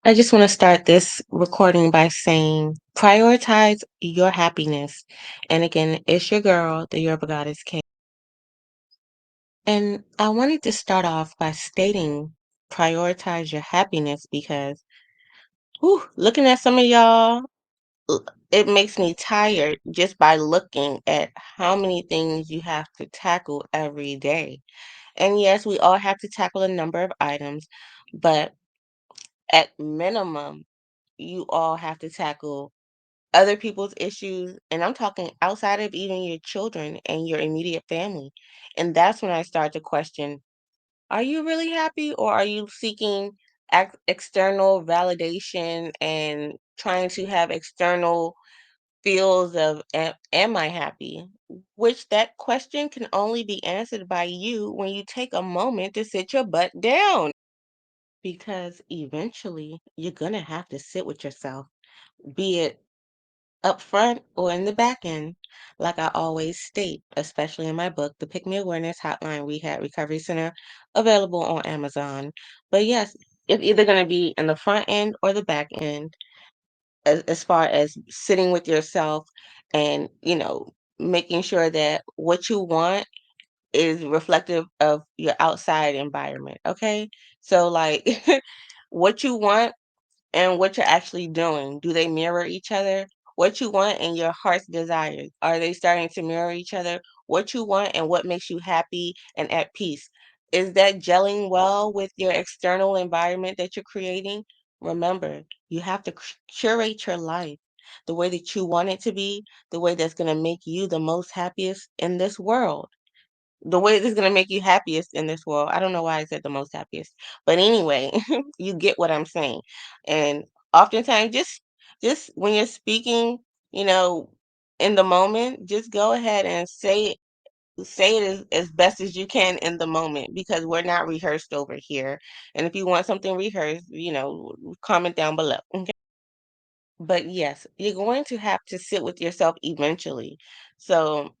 I just want to start this recording by saying prioritize your happiness. And again, it's your girl, the Yoruba Goddess K. And I wanted to start off by stating prioritize your happiness because looking at some of y'all, l- it makes me tired just by looking at how many things you have to tackle every day. And yes, we all have to tackle a number of items, but at minimum, you all have to tackle other people's issues, and I'm talking outside of even your children and your immediate family. And that's when I start to question, are you really happy or are you seeking external validation and trying to have external feels of am I happy? Which that question can only be answered by you when you take a moment to sit your butt down. Because eventually you're gonna have to sit with yourself, be it up front or in the back end. Like I always state, especially in my book, The Pick Me Awareness Hotline Rehab Recovery Center, available on Amazon. But yes, it's either going to be in the front end or the back end, as far as sitting with yourself and, making sure that what you want is reflective of your outside environment. Okay. So, like, what you want and what you're actually doing. Do they mirror each other? What you want and your heart's desires, are they starting to mirror each other? What you want and what makes you happy and at peace, is that gelling well with your external environment that you're creating? Remember, you have to curate your life the way that you want it to be, the way that's going to make you the most happiest in this world, the way that's gonna make you happiest in this world. I don't know why I said the most happiest, but anyway, you get what I'm saying. And oftentimes, just when you're speaking, you know, in the moment, just go ahead and say it as best as you can in the moment because we're not rehearsed over here. And if you want something rehearsed, comment down below. But yes, you're going to have to sit with yourself eventually. So,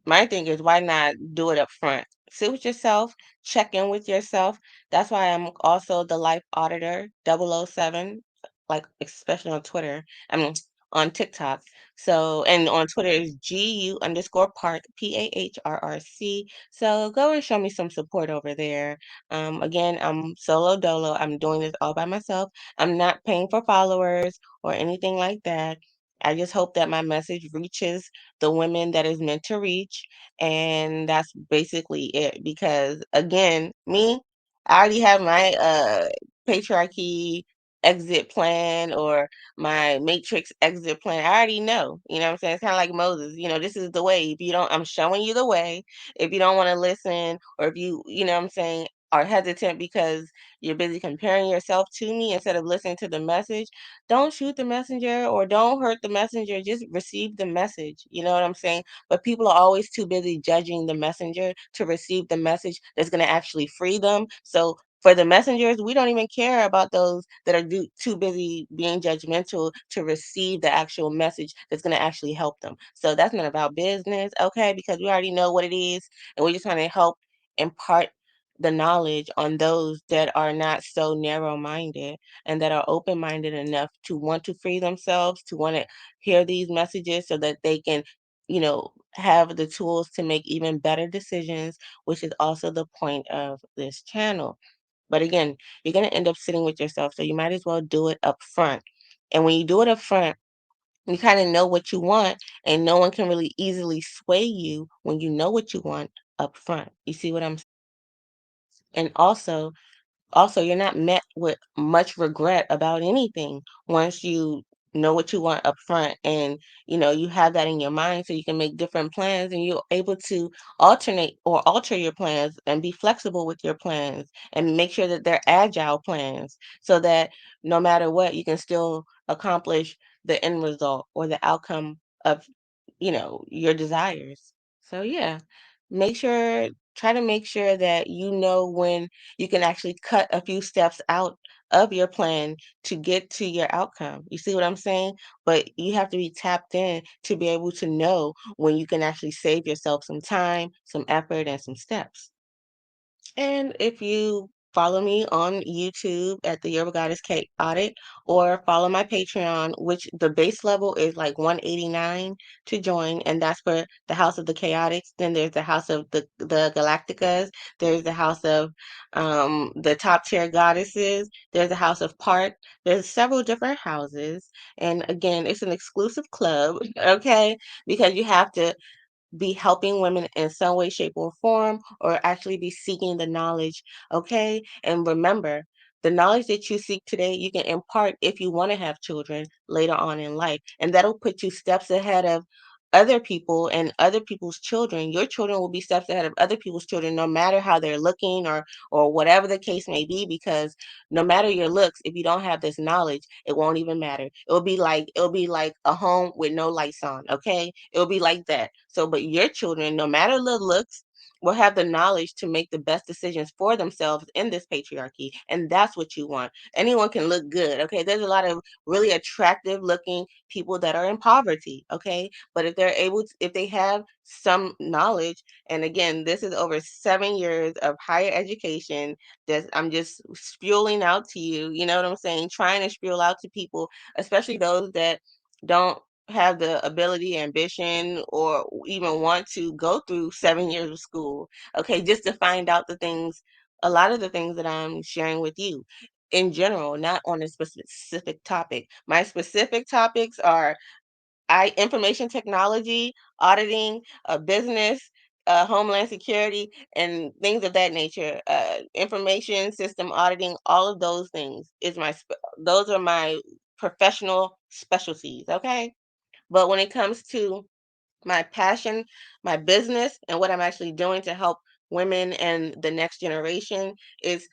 my thing is, why not do it up front? Sit with yourself, check in with yourself. That's why I'm also the life auditor 007, like especially on Twitter. I mean, on TikTok. So, and on Twitter is GU_Park, PAHRRC. So go and show me some support over there. Again, I'm solo dolo. I'm doing this all by myself. I'm not paying for followers or anything like that. I just hope that my message reaches the women that is meant to reach. And that's basically it. Because again, I already have my patriarchy exit plan or my matrix exit plan. I already know. You know what I'm saying? It's kind of like Moses. This is the way. If you don't, I'm showing you the way. If you don't want to listen, or if you know what I'm saying, are hesitant because you're busy comparing yourself to me instead of listening to the message, don't shoot the messenger or don't hurt the messenger. Just receive the message. You know what I'm saying? But people are always too busy judging the messenger to receive the message that's going to actually free them. So for the messengers, we don't even care about those that are too busy being judgmental to receive the actual message that's going to actually help them. So that's not about business, okay? Because we already know what it is, and we're just trying to help impart the knowledge on those that are not so narrow-minded and that are open-minded enough to want to free themselves, to want to hear these messages so that they can, have the tools to make even better decisions, which is also the point of this channel. But again, you're going to end up sitting with yourself, so you might as well do it up front. And when you do it up front, you kind of know what you want, and no one can really easily sway you when you know what you want up front. You see what I'm saying? And also, you're not met with much regret about anything once you know what you want up front and you have that in your mind so you can make different plans and you're able to alternate or alter your plans and be flexible with your plans and make sure that they're agile plans so that no matter what you can still accomplish the end result or the outcome of your desires. So yeah, try to make sure that you know when you can actually cut a few steps out of your plan to get to your outcome. You see what I'm saying? But you have to be tapped in to be able to know when you can actually save yourself some time, some effort, and some steps. And if you follow me on YouTube at the Yoruba Goddess Chaotic, or follow my Patreon, which the base level is like 189 to join, and that's for the House of the Chaotics. Then there's the House of the Galacticas. There's the House of the top tier goddesses. There's the House of Part. There's several different houses, and again, it's an exclusive club, okay? Because you have to be helping women in some way, shape, or form, or actually be seeking the knowledge. Okay. And remember, the knowledge that you seek today, you can impart if you want to have children later on in life. And that'll put you steps ahead of other people and other people's children. Your children will be steps ahead of other people's children, no matter how they're looking or whatever the case may be, because no matter your looks, if you don't have this knowledge, it won't even matter. It'll be like a home with no lights on, okay? It'll be like that. So, but your children, no matter the looks, will have the knowledge to make the best decisions for themselves in this patriarchy. And that's what you want. Anyone can look good, okay? There's a lot of really attractive looking people that are in poverty, okay? But if they're able to, if they have some knowledge, and again, this is over 7 years of higher education that I'm just spewing out to you, you know what I'm saying? Trying to spew out to people, especially those that don't have the ability, ambition, or even want to go through 7 years of school, okay, just to find out the things, a lot of the things that I'm sharing with you in general, not on a specific topic. My specific topics are information technology, auditing, business, homeland security, and things of that nature. Information system auditing, all of those things is those are my professional specialties. Okay, but when it comes to my passion, my business, and what I'm actually doing to help women and the next generation is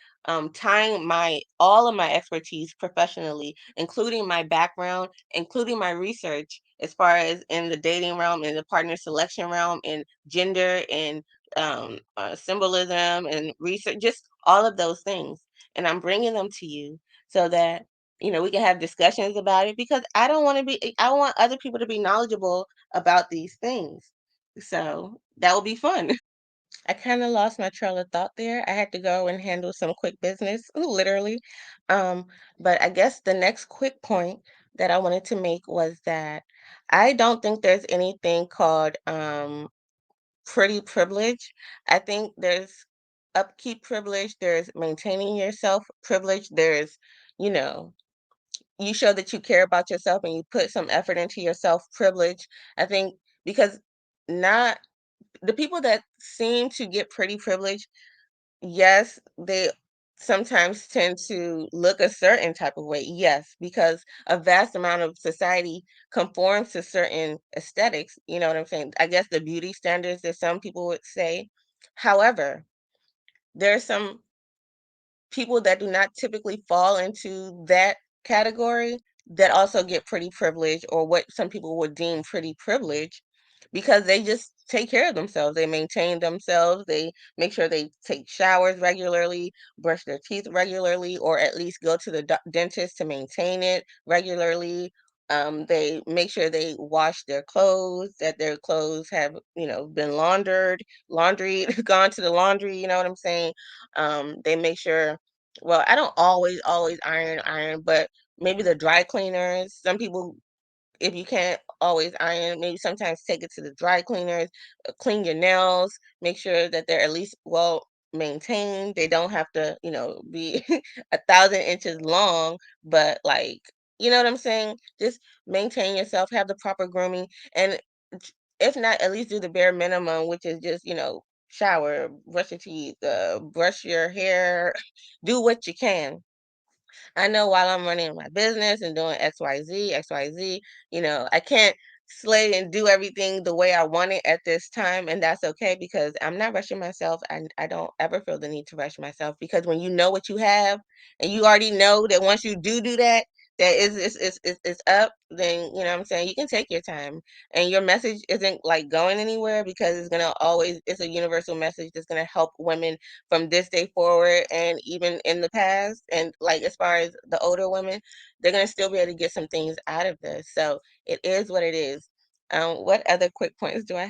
tying my all of my expertise professionally, including my background, including my research, as far as in the dating realm, in the partner selection realm, in gender and symbolism and research, just all of those things. And I'm bringing them to you so that we can have discussions about it, because I don't want to be, I want other people to be knowledgeable about these things. So that will be fun. I kind of lost my trail of thought there. I had to go and handle some quick business, literally. Um, but I guess the next quick point that I wanted to make was that I don't think there's anything called pretty privilege. I think there's upkeep privilege, there's maintaining yourself privilege, there's, you know, you show that you care about yourself and you put some effort into yourself privilege. I think because not the people that seem to get pretty privilege, yes, they sometimes tend to look a certain type of way. Yes, because a vast amount of society conforms to certain aesthetics. You know what I'm saying? I guess the beauty standards that some people would say. However, there are some people that do not typically fall into that category that also get pretty privilege, or what some people would deem pretty privilege, because they just take care of themselves. They maintain themselves. They make sure they take showers regularly, brush their teeth regularly, or at least go to the dentist to maintain it regularly. They make sure they wash their clothes, that their clothes have, been laundry, gone to the laundry, you know what I'm saying? They make sure, well, I don't always iron, but maybe the dry cleaners. Some people, if you can't always iron, maybe sometimes take it to the dry cleaners, clean your nails, make sure that they're at least well maintained. They don't have to, be 1,000 inches long, but like, you know what I'm saying? Just maintain yourself, have the proper grooming, and if not, at least do the bare minimum, which is just, shower, brush your teeth, brush your hair, do what you can. I know while I'm running my business and doing XYZ, I can't slay and do everything the way I want it at this time. And that's okay, because I'm not rushing myself. I don't ever feel the need to rush myself, because when you know what you have and you already know that once you do that, that is up, then you know what I'm saying, you can take your time, and your message isn't like going anywhere, because it's a universal message that's gonna help women from this day forward, and even in the past, and like as far as the older women, they're going to still be able to get some things out of this. So it is what it is. What other quick points do I